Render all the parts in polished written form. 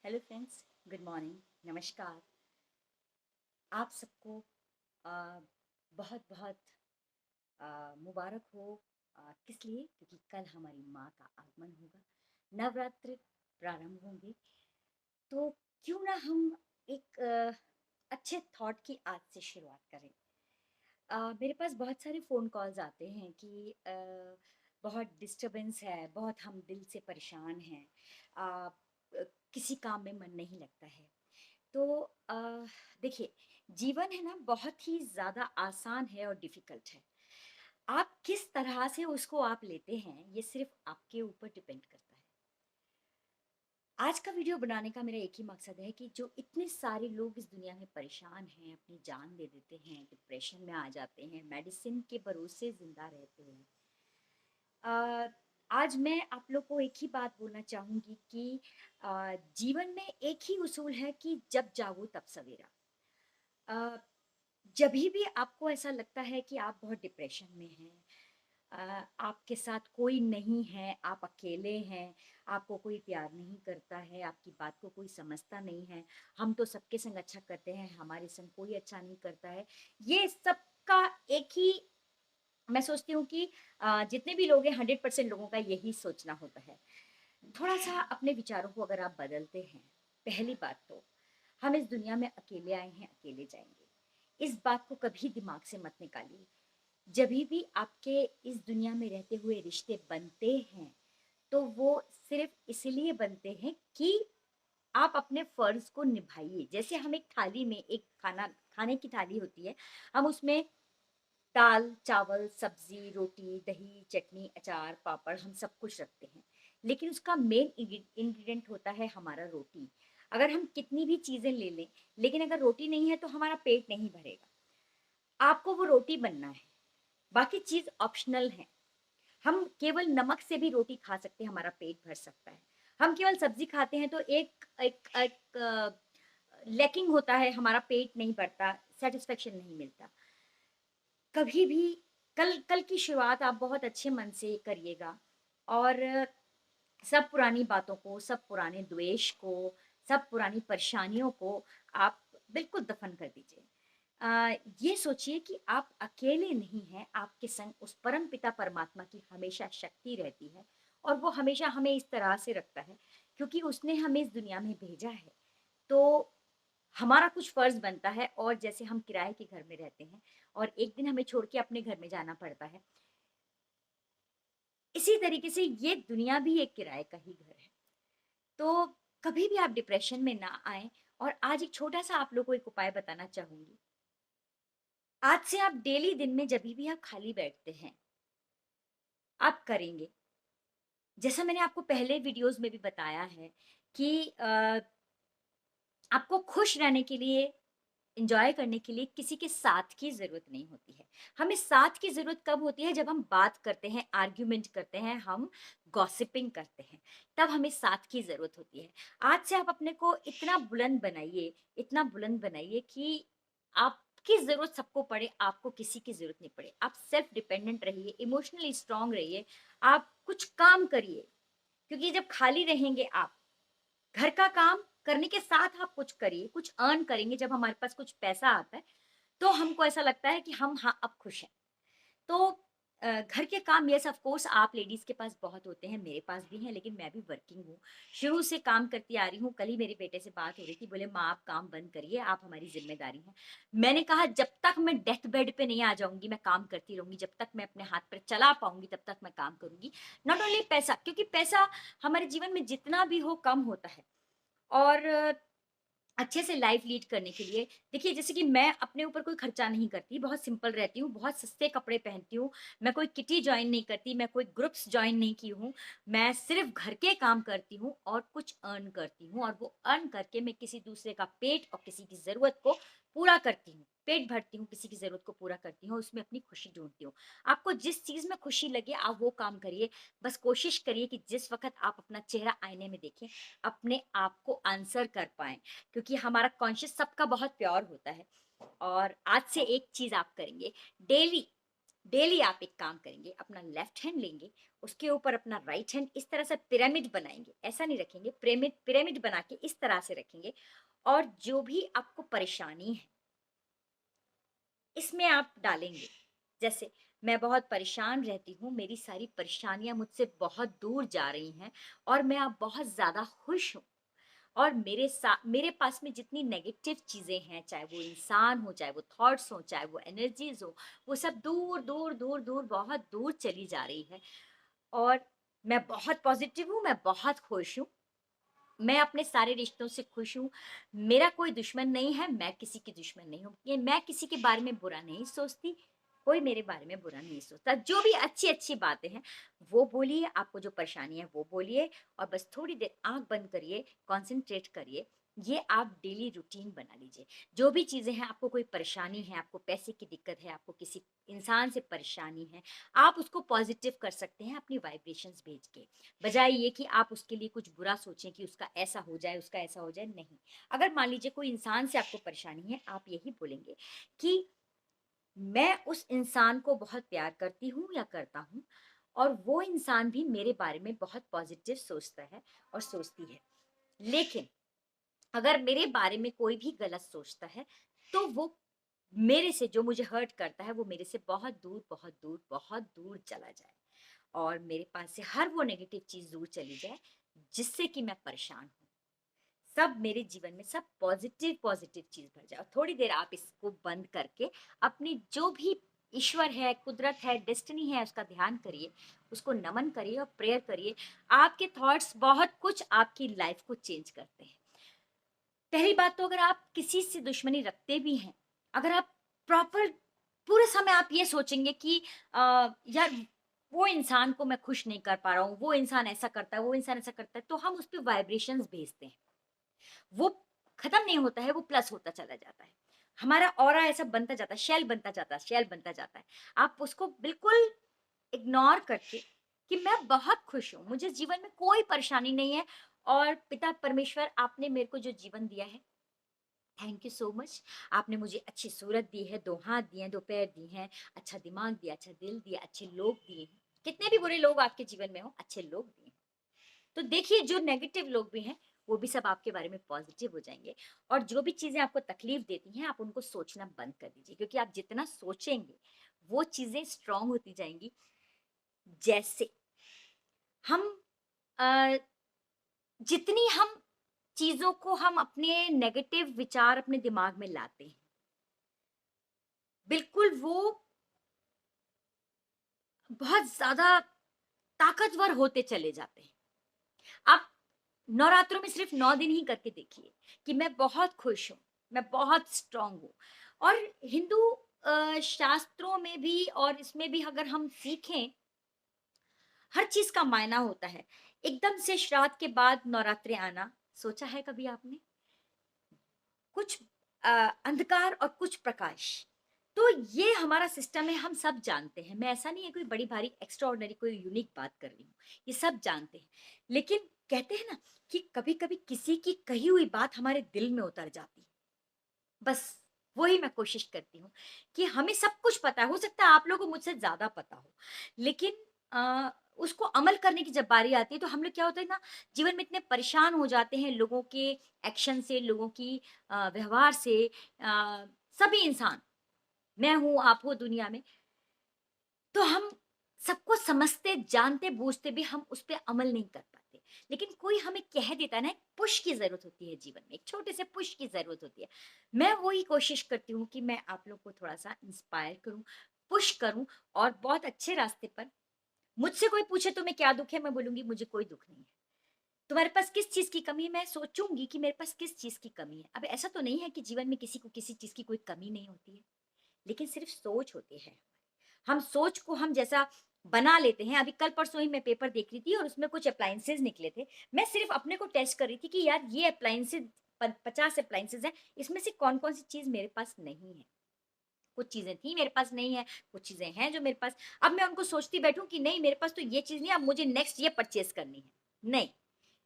Hello friends, good morning, नमस्कार। आप सबको बहुत बहुत मुबारक हो। किस लिए? क्योंकि कल हमारी माँ का आगमन होगा, नवरात्र प्रारंभ होंगे। तो क्यों ना हम एक अच्छे थॉट की आज से शुरुआत करें। मेरे पास बहुत सारे फ़ोन कॉल्स आते हैं कि बहुत डिस्टरबेंस है, बहुत हम दिल से परेशान हैं, किसी काम में मन नहीं लगता है। तो देखिए, जीवन है ना, बहुत ही ज़्यादा आसान है और डिफ़िकल्ट है। आप किस तरह से उसको आप लेते हैं, ये सिर्फ़ आपके ऊपर डिपेंड करता है। आज का वीडियो बनाने का मेरा एक ही मकसद है कि जो इतने सारे लोग इस दुनिया में परेशान हैं, अपनी जान दे देते हैं, डिप्रेशन में आ जाते हैं, मेडिसिन के भरोसे ज़िंदा रहते हैं। अ, आज मैं आप लोग को एक ही बात बोलना चाहूँगी कि जीवन में एक ही उसूल है कि जब जागो तब सवेरा। अ, जभी भी आपको ऐसा लगता है कि आप बहुत डिप्रेशन में हैं, आपके साथ कोई नहीं है, आप अकेले हैं, आपको कोई प्यार नहीं करता है, आपकी बात को कोई समझता नहीं है, हम तो सबके संग अच्छा करते हैं, हमारे संग कोई अच्छा नहीं करता है। ये सबका एक ही, मैं सोचती हूँ कि जितने भी लोग हैं 100% लोगों का यही सोचना होता है। थोड़ा-सा अपने विचारों को अगर आप बदलते हैं, पहली बात तो हम इस दुनिया में अकेले आए हैं, अकेले जाएँगे। इस बात को कभी दिमाग से मत निकालिए। जभी भी आपके इस दुनिया में रहते हुए रिश्ते बनते हैं, तो वो सिर्फ़ इसलिए बनते हैं कि आप अपने फ़र्ज़ को निभाइए। जैसे हम एक थाली में एक खाने की थाली होती है, हम उसमें दाल, चावल, सब्ज़ी, रोटी, दही, चटनी, अचार, पापड़ हम सब कुछ रखते हैं। लेकिन उसका मेन इंग्रीडिएंट होता है हमारा रोटी। अगर हम कितनी भी चीज़ें ले लें, लेकिन अगर रोटी नहीं है तो हमारा पेट नहीं भरेगा। आपको वो रोटी बनना है, बाकी चीज़ ऑप्शनल है। हम केवल नमक से भी रोटी खा सकते हैं, हमारा पेट भर सकता है। हम केवल सब्ज़ी खाते हैं तो एक एक एक लैकिंग होता है, हमारा पेट नहीं भरता, सैटिस्फैक्शन नहीं मिलता। कभी भी कल कल की शुरुआत आप बहुत अच्छे मन से करिएगा और सब पुरानी बातों को, सब पुराने द्वेष को, सब पुरानी परेशानियों को आप बिल्कुल दफ़न कर दीजिए। ये सोचिए कि आप अकेले नहीं हैं, आपके संग उस परमपिता परमात्मा की हमेशा शक्ति रहती है और वो हमेशा हमें इस तरह से रखता है क्योंकि उसने हमें इस दुनिया में भेजा है। तो हमारा कुछ फ़र्ज़ बनता है और जैसे हम किराए के घर में रहते हैं और एक दिन हमें छोड़ के अपने घर में जाना पड़ता है, इसी तरीके से ये दुनिया भी एक किराए का ही घर है। तो कभी भी आप डिप्रेशन में ना आएँ और आज एक छोटा-सा आप लोगों को एक उपाय बताना चाहूँगी। आज से आप डेली दिन में जभी भी आप खाली बैठते हैं, आप करेंगे। जैसा मैंने आपको पहले वीडियोज़ में भी बताया है कि आपको खुश रहने के लिए, एन्जॉय करने के लिए किसी के साथ की ज़रूरत नहीं होती है। हमें साथ की ज़रूरत कब होती है? जब हम बात करते हैं, आर्ग्यूमेंट करते हैं, हम गॉसिपिंग करते हैं, तब हमें साथ की ज़रूरत होती है। आज से आप अपने को इतना बुलंद बनाइए कि आपकी ज़रूरत सबको पड़े, आपको किसी की ज़रूरत नहीं पड़े। आप सेल्फ डिपेंडेंट रहिए, इमोशनली स्ट्रॉन्ग रहिए, आप कुछ काम करिए, क्योंकि जब खाली रहेंगे आप, घर का काम करने के साथ आप कुछ करिए, कुछ अर्न करेंगे, जब हमारे पास कुछ पैसा आता है, तो हमको ऐसा लगता है कि हम हाँ, अब खुश हैं। तो घर के काम येस ऑफ कोर्स आप लेडीज़ के पास बहुत होते हैं, मेरे पास भी हैं, लेकिन मैं भी वर्किंग हूँ। शुरू से काम करती आ रही हूँ। कल ही मेरे बेटे से बात हो रही थी, बोले माँ आप काम बंद करिए, आप हमारी ज़िम्मेदारी हैं। मैंने कहा जब तक मैं डेथ बेड पे नहीं आ जाऊँगी, मैं काम करती रहूँगी, जब तक मैं अपने हाथ पैर चला पाऊँगी तब तक मैं काम करूँगी। नॉट ओनली पैसा, क्योंकि पैसा हमारे जीवन में जितना भी हो कम होता है और अच्छे से लाइफ लीड करने के लिए देखिए, जैसे कि मैं अपने ऊपर कोई खर्चा नहीं करती, बहुत सिंपल रहती हूँ, बहुत सस्ते कपड़े पहनती हूँ, मैं कोई किटी जॉइन नहीं करती, मैं कोई ग्रुप्स जॉइन नहीं की हूँ, मैं सिर्फ़ घर के काम करती हूँ और कुछ अर्न करती हूँ और वो अर्न करके मैं किसी दूसरे का पेट और किसी की ज़रूरत को पूरा करती हूँ। पेट भरती हूँ, किसी की ज़रूरत को पूरा करती हूँ, उसमें अपनी खुशी ढूँढती हूँ। आपको जिस चीज़ में खुशी लगे आप वो काम करिए, बस कोशिश करिए कि जिस वक़्त आप अपना चेहरा आईने में देखें, अपने आप को आंसर कर पाएँ। क्योंकि हमारा कॉन्शियस सबका बहुत प्योर होता है और आज से एक चीज़ आप करेंगे, डेली डेली आप एक काम करेंगे, अपना लेफ्ट हैंड लेंगे, उसके ऊपर अपना राइट हैंड इस तरह से पिरामिड बनाएंगे, ऐसा नहीं रखेंगे, पिरामिड पिरामिड बना के इस तरह से रखेंगे। और जो भी आपको परेशानी है इसमें आप डालेंगे। जैसे मैं बहुत परेशान रहती हूँ, मेरी सारी परेशानियां मुझसे बहुत दूर जा रही हैं और मैं अब बहुत ज़्यादा खुश हूँ। और मेरे पास में जितनी नेगेटिव चीज़ें हैं, चाहे वो इंसान हो, चाहे वो थॉट्स हो, चाहे वो एनर्जीज हो, वो सब दूर दूर दूर दूर बहुत दूर चली जा रही है। और मैं बहुत पॉजिटिव हूँ, मैं बहुत खुश हूँ, मैं अपने सारे रिश्तों से खुश हूँ। मेरा कोई दुश्मन नहीं है, मैं किसी की दुश्मन नहीं हूँ, ये मैं किसी के बारे में बुरा नहीं सोचती, कोई मेरे बारे में बुरा नहीं सोचता। जो भी अच्छी अच्छी बातें हैं वो बोलिए, आपको जो परेशानी है वो बोलिए, और बस थोड़ी देर आंख बंद करिए, कंसंट्रेट करिए। ये आप डेली रूटीन बना लीजिए। जो भी चीज़ें हैं, आपको कोई परेशानी है, आपको पैसे की दिक्कत है, आपको किसी इंसान से परेशानी है, आप उसको पॉजिटिव कर सकते हैं अपनी वाइब्रेशंस भेज के। बजाय ये कि आप उसके लिए कुछ बुरा सोचें कि उसका ऐसा हो जाए, उसका ऐसा हो जाए, नहीं। अगर मान लीजिए कोई इंसान से आपको परेशानी है, आप यही बोलेंगे कि मैं उस इंसान को बहुत प्यार करती हूँ या करता हूँ, और वो इंसान भी मेरे बारे में बहुत पॉजिटिव सोचता है और सोचती है। लेकिन अगर मेरे बारे में कोई भी गलत सोचता है, तो वो मेरे से, जो मुझे हर्ट करता है, वो मेरे से बहुत दूर बहुत दूर बहुत दूर चला जाए, और मेरे पास से हर वो नेगेटिव चीज दूर चली जाए जिससे कि मैं परेशान हूँ। सब मेरे जीवन में सब पॉजिटिव पॉजिटिव चीज भर जाए। और थोड़ी देर आप इसको बंद करके अपनी जो भी ईश्वर है, कुदरत है, डेस्टिनी है, उसका ध्यान करिए, उसको नमन करिए और प्रेयर करिए। आपके थॉट्स बहुत कुछ आपकी लाइफ को चेंज करते हैं। पहली बात तो, अगर आप किसी से दुश्मनी रखते भी हैं, अगर आप प्रॉपर पूरे समय आप ये सोचेंगे कि यार वो इंसान को मैं खुश नहीं कर पा रहा हूँ, वो इंसान ऐसा करता है, वो इंसान ऐसा करता है, तो हम उस पर वाइब्रेशंस भेजते हैं। वो खत्म नहीं होता है, वो प्लस होता चला जाता है। हमारा ऑरा ऐसा बनता जाता है, शेल बनता जाता है, शेल बनता जाता है। आप उसको बिल्कुल इग्नोर करके कि मैं बहुत खुश हूँ, मुझे जीवन में कोई परेशानी नहीं है, और पिता परमेश्वर आपने मेरे को जो जीवन दिया है, थैंक यू सो मच। आपने मुझे अच्छी सूरत दी है, 2 हाथ दिए हैं, 2 पैर दिए हैं, अच्छा दिमाग दिया, अच्छा दिल दिया, अच्छे लोग दिए हैं। कितने भी बुरे लोग आपके जीवन में हो, अच्छे लोग दिए हैं। तो देखिए, जो नेगेटिव लोग भी हैं, वो भी सब आपके बारे में पॉजिटिव हो जाएँगे। और जो भी चीज़ें आपको तकलीफ देती हैं, आप उनको सोचना बंद कर दीजिए, क्योंकि आप जितना सोचेंगे, वो चीज़ें स्ट्रॉन्ग होती जाएँगी। जैसे हम अ, जितनी हम चीज़ों को हम अपने नेगेटिव विचार अपने दिमाग में लाते हैं, बिल्कुल वो बहुत ज़्यादा ताकतवर होते चले जाते हैं। आप नवरात्रों में सिर्फ 9 दिन ही करके देखिए कि मैं बहुत खुश हूँ, मैं बहुत स्ट्रॉन्ग हूँ। और हिंदू शास्त्रों में भी और इसमें भी अगर हम सीखें, हर चीज़ का मायना होता है। एकदम से श्राद्ध के बाद नवरात्रे आना, सोचा है कभी आपने? कुछ अ, अंधकार और कुछ प्रकाश। तो ये हमारा सिस्टम है, हम सब जानते हैं। मैं ऐसा नहीं है कोई बड़ी भारी एक्स्ट्राऑर्डिनरी कोई यूनिक बात कर रही हूँ, ये सब जानते हैं। लेकिन कहते हैं ना कि कभी-कभी किसी की कही हुई बात हमारे दिल में उतर जाती है। बस वही मैं कोशिश करती हूँ कि हमें सब कुछ पता है, हो सकता है आप लोगों को मुझसे ज़्यादा पता हो, लेकिन उसको अमल करने की जब बारी आती है, तो हम लोग क्या होता है ना, जीवन में इतने परेशान हो जाते हैं लोगों के एक्शन से, लोगों की व्यवहार से, सभी इंसान, मैं हूँ, आप हो दुनिया में, तो हम सबको समझते, जानते, बूझते भी हम उस पे अमल नहीं कर पाते। लेकिन कोई हमें कह देता है ना, एक पुश की ज़रूरत होती है जीवन में, एक छोटे से पुश की ज़रूरत होती है। मैं वही कोशिश करती हूँ कि मैं आप लोग को थोड़ा-सा इंस्पायर करूँ, पुश करूँ, और बहुत अच्छे रास्ते पर। मुझसे कोई पूछे तुम्हें क्या दुःख है? मैं बोलूँगी मुझे कोई दुःख नहीं है। तुम्हारे पास किस चीज़ की कमी है? मैं सोचूँगी कि मेरे पास किस चीज़ की कमी है। अब ऐसा तो नहीं है कि जीवन में किसी को किसी चीज़ की कोई कमी नहीं होती है, लेकिन सिर्फ़ सोच होती है। हम सोच को हम जैसा बना लेते हैं। अभी कल-परसों ही मैं पेपर देख रही थी और उसमें कुछ अप्लायंसेस निकले थे। मैं सिर्फ़ अपने को टेस्ट कर रही थी कि यार ये अप्लायंसेस 50 अप्लायंसेस हैं, इसमें से कौन-कौन सी चीज़ मेरे पास नहीं है। कुछ चीज़ें थी मेरे पास नहीं है, कुछ चीज़ें हैं जो मेरे पास, अब मैं उनको सोचती बैठूँ कि नहीं मेरे पास तो ये चीज़ नहीं है, अब मुझे नेक्स्ट ये परचेज़ करनी है। नहीं,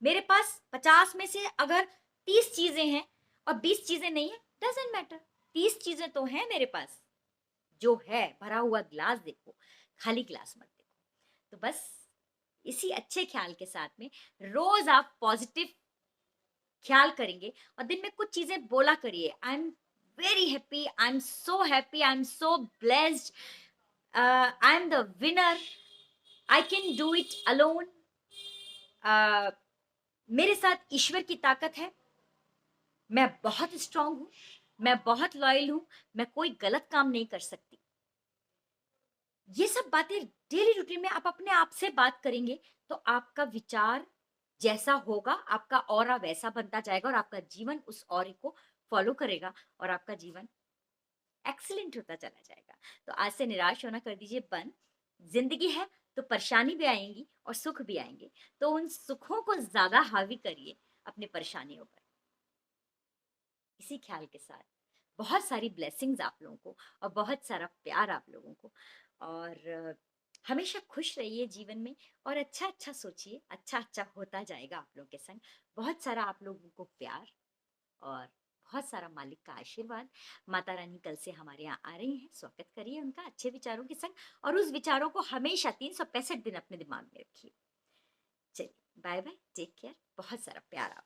मेरे पास 50 में से अगर 30 चीज़ें हैं और 20 चीज़ें नहीं है, डज़न्ट मैटर, 30 चीज़ें तो हैं मेरे पास। जो है भरा हुआ ग्लास देखो, खाली ग्लास मत देखो। तो बस इसी अच्छे ख्याल के साथ में रोज आप पॉजिटिव ख्याल करेंगे और दिन में कुछ चीजें बोला करिए, I am very happy, I am so happy, I am so blessed, I am the winner, I can do it alone, मेरे साथ ईश्वर की ताकत है, मैं बहुत स्ट्रांग हूं, मैं बहुत लॉयल हूं, मैं कोई गलत काम नहीं कर सकती। ये सब बातें डेली रूटीन में आप अपने आप से बात करेंगे तो आपका विचार जैसा होगा, आपका ऑरा वैसा बनता जाएगा और आपका जीवन उस ऑरे को फॉलो करेगा और आपका जीवन एक्सीलेंट होता चला जाएगा। तो आज से निराश होना कर दीजिए बंद। जिंदगी है तो परेशानी भी आएंगी और सुख भी आएंगे, तो उन सुखों को ज्यादा हावी करिए अपनी परेशानियों पर। इसी ख्याल के साथ बहुत सारी ब्लेसिंग्स आप लोगों को और बहुत सारा प्यार आप लोगों को, और हमेशा खुश रहिए जीवन में और अच्छा अच्छा सोचिए, अच्छा अच्छा होता जाएगा आप लोगों के संग। बहुत सारा आप लोगों को प्यार और बहुत सारा मालिक का आशीर्वाद। माता रानी कल से हमारे यहाँ आ रही हैं, स्वागत करिए उनका अच्छे विचारों के संग और उस विचारों को हमेशा 365 दिन अपने दिमाग में रखिए। चलिए बाय बाय, टेक केयर, बहुत सारा प्यार आप